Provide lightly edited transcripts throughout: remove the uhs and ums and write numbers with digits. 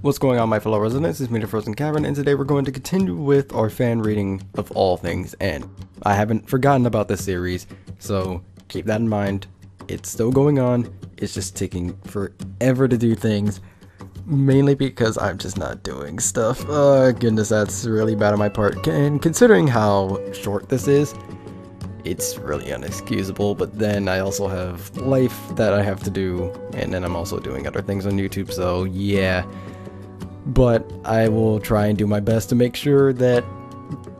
What's going on, my fellow residents? It's me, TheFrozenCavern, and today we're going to continue with our fan reading of all things, and I haven't forgotten about this series, so keep that in mind. It's still going on, it's just taking forever to do things, mainly because I'm just not doing stuff. Goodness, that's really bad on my part, and considering how short this is, it's really unexcusable. But then I also have life that I have to do, and then I'm also doing other things on YouTube, so yeah. But I will try and do my best to make sure that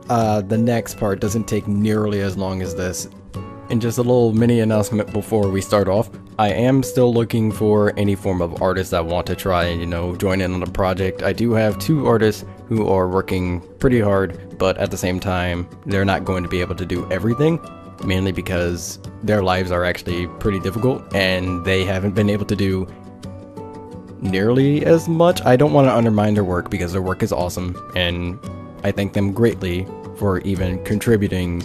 the next part doesn't take nearly as long as this. And just a little mini announcement before we start off. I am still looking for any form of artists that want to try and, join in on the project. I do have 2 artists who are working pretty hard, but at the same time, they're not going to be able to do everything, mainly because their lives are actually pretty difficult and they haven't been able to do nearly as much. I don't want to undermine their work because their work is awesome, and I thank them greatly for even contributing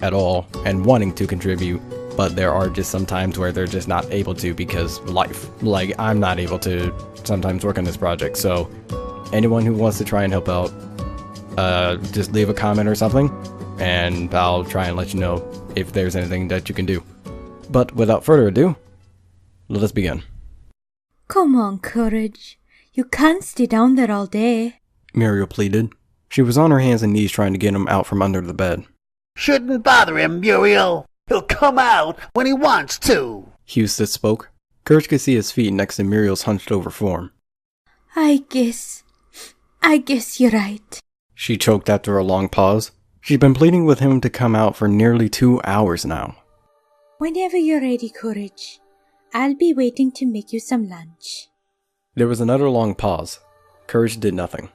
at all and wanting to contribute, but there are just some times where they're just not able to because life. Like, I'm not able to sometimes work on this project, so anyone who wants to try and help out, just leave a comment or something, and I'll try and let you know if there's anything that you can do. But without further ado, let us begin. Come on, Courage. You can't stay down there all day. Muriel pleaded. She was on her hands and knees trying to get him out from under the bed. Shouldn't bother him, Muriel. He'll come out when he wants to. Eustace spoke. Courage could see his feet next to Muriel's hunched over form. I guess you're right. She choked after a long pause. She'd been pleading with him to come out for nearly 2 hours now. Whenever you're ready, Courage, I'll be waiting to make you some lunch. There was another long pause. Courage did nothing.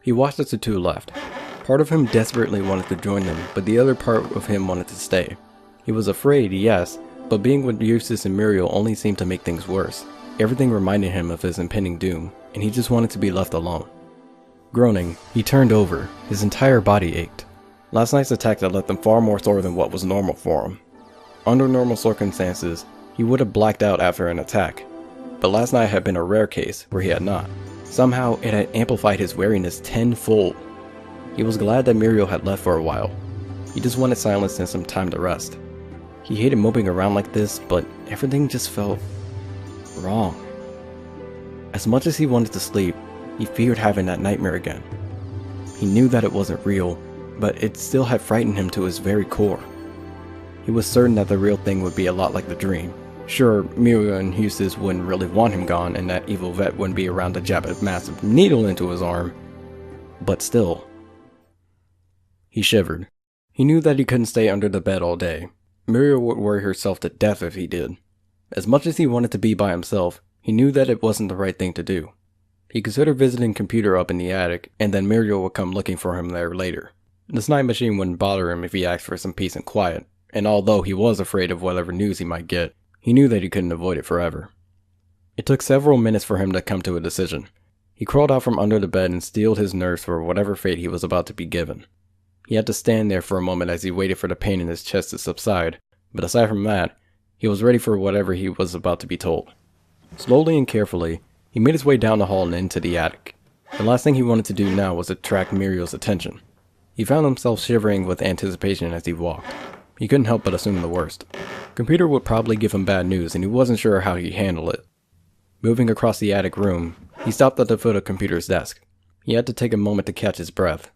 He watched as the 2 left. Part of him desperately wanted to join them, but the other part of him wanted to stay. He was afraid, yes, but being with Eustace and Muriel only seemed to make things worse. Everything reminded him of his impending doom, and he just wanted to be left alone. Groaning, he turned over. His entire body ached. Last night's attack had left him far more sore than what was normal for him. Under normal circumstances, he would have blacked out after an attack, but last night had been a rare case where he had not. Somehow, it had amplified his wariness tenfold. He was glad that Muriel had left for a while. He just wanted silence and some time to rest. He hated moping around like this, but everything just felt wrong. As much as he wanted to sleep, he feared having that nightmare again. He knew that it wasn't real, but it still had frightened him to his very core. He was certain that the real thing would be a lot like the dream. Sure, Muriel and Eustace wouldn't really want him gone, and that evil vet wouldn't be around to jab a massive needle into his arm, but still. He shivered. He knew that he couldn't stay under the bed all day. Muriel would worry herself to death if he did. As much as he wanted to be by himself, he knew that it wasn't the right thing to do. He considered visiting Computer up in the attic, and then Muriel would come looking for him there later. The snipe machine wouldn't bother him if he asked for some peace and quiet, and although he was afraid of whatever news he might get, he knew that he couldn't avoid it forever. It took several minutes for him to come to a decision. He crawled out from under the bed and steeled his nerves for whatever fate he was about to be given. He had to stand there for a moment as he waited for the pain in his chest to subside, but aside from that, he was ready for whatever he was about to be told. Slowly and carefully, he made his way down the hall and into the attic. The last thing he wanted to do now was attract Muriel's attention. He found himself shivering with anticipation as he walked. He couldn't help but assume the worst. Computer would probably give him bad news, and he wasn't sure how he'd handle it. Moving across the attic room, he stopped at the foot of Computer's desk. He had to take a moment to catch his breath.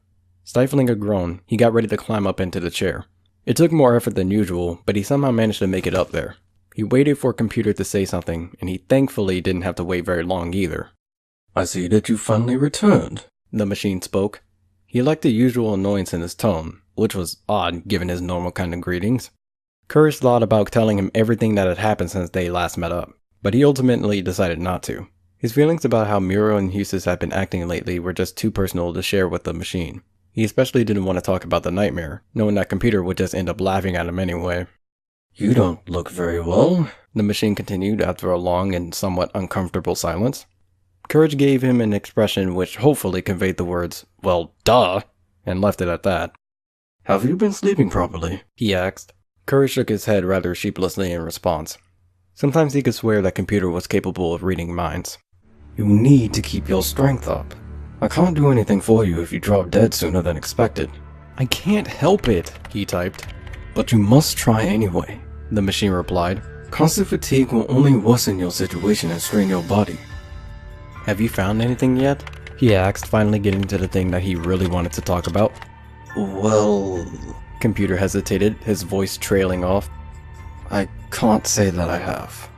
Stifling a groan, he got ready to climb up into the chair. It took more effort than usual, but he somehow managed to make it up there. He waited for Computer to say something, and he thankfully didn't have to wait very long either. I see that you finally returned, the machine spoke. He lacked the usual annoyance in his tone, which was odd given his normal kind of greetings. Courage thought about telling him everything that had happened since they last met up, but he ultimately decided not to. His feelings about how Muriel and Eustace had been acting lately were just too personal to share with the machine. He especially didn't want to talk about the nightmare, knowing that Computer would just end up laughing at him anyway. You don't look very well, the machine continued after a long and somewhat uncomfortable silence. Courage gave him an expression which hopefully conveyed the words, "Well, duh," and left it at that. Have you been sleeping properly? He asked. Courage shook his head rather sheepishly in response. Sometimes he could swear that Computer was capable of reading minds. You need to keep your strength up. I can't do anything for you if you drop dead sooner than expected. I can't help it, he typed. But you must try anyway, The machine replied. Constant fatigue will only worsen your situation and strain your body. Have you found anything yet? He asked, finally getting to the thing that he really wanted to talk about. Well... Computer hesitated, his voice trailing off. I can't say that I have.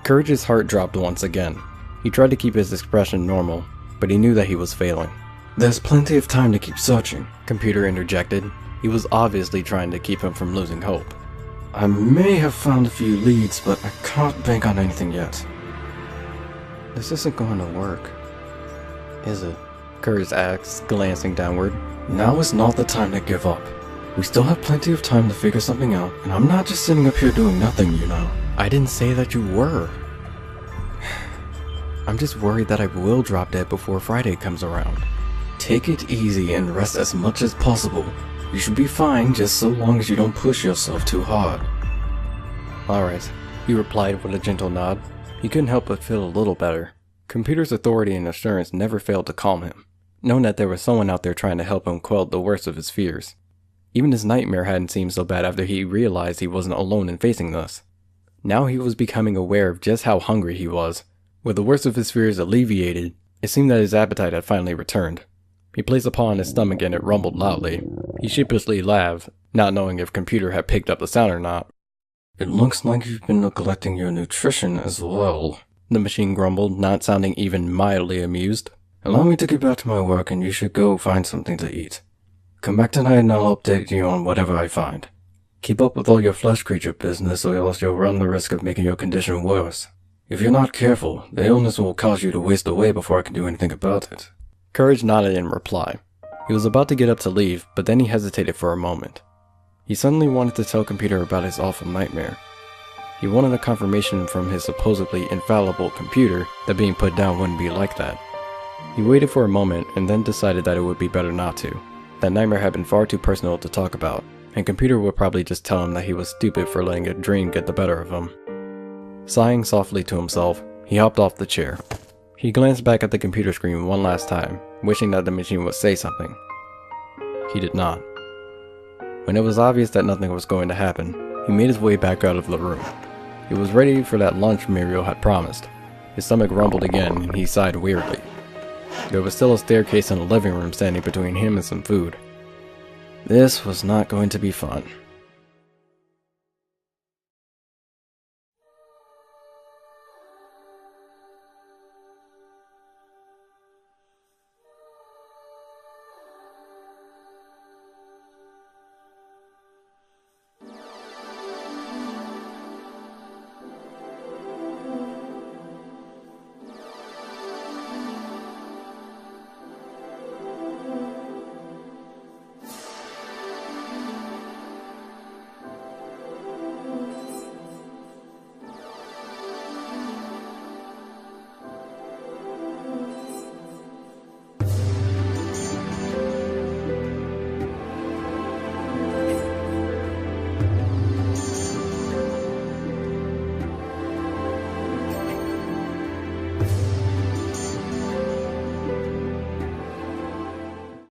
Courage's heart dropped once again. He tried to keep his expression normal, but he knew that he was failing. There's plenty of time to keep searching, Computer interjected. He was obviously trying to keep him from losing hope. I may have found a few leads, but I can't bank on anything yet. This isn't going to work, is it? Courage asked, glancing downward. Now is not the time to give up. We still have plenty of time to figure something out, and I'm not just sitting up here doing nothing, you know. I didn't say that you were. I'm just worried that I will drop dead before Friday comes around. Take it easy and rest as much as possible. You should be fine just so long as you don't push yourself too hard. Alright, he replied with a gentle nod. He couldn't help but feel a little better. Computer's authority and assurance never failed to calm him, knowing that there was someone out there trying to help him quell the worst of his fears. Even his nightmare hadn't seemed so bad after he realized he wasn't alone in facing this. Now he was becoming aware of just how hungry he was. With the worst of his fears alleviated, it seemed that his appetite had finally returned. He placed a paw on his stomach and it rumbled loudly. He sheepishly laughed, not knowing if Computer had picked up the sound or not. It looks like you've been neglecting your nutrition as well, the machine grumbled, not sounding even mildly amused. Allow me to get back to my work and you should go find something to eat. Come back tonight and I'll update you on whatever I find. Keep up with all your flesh creature business or else you'll run the risk of making your condition worse. If you're not careful, the illness will cause you to waste away before I can do anything about it. Courage nodded in reply. He was about to get up to leave, but then he hesitated for a moment. He suddenly wanted to tell Computer about his awful nightmare. He wanted a confirmation from his supposedly infallible computer that being put down wouldn't be like that. He waited for a moment and then decided that it would be better not to. That nightmare had been far too personal to talk about, and Computer would probably just tell him that he was stupid for letting a dream get the better of him. Sighing softly to himself, he hopped off the chair. He glanced back at the computer screen one last time, wishing that the machine would say something. He did not. When it was obvious that nothing was going to happen, he made his way back out of the room. He was ready for that lunch Muriel had promised. His stomach rumbled again and he sighed weirdly. There was still a staircase in the living room standing between him and some food. This was not going to be fun.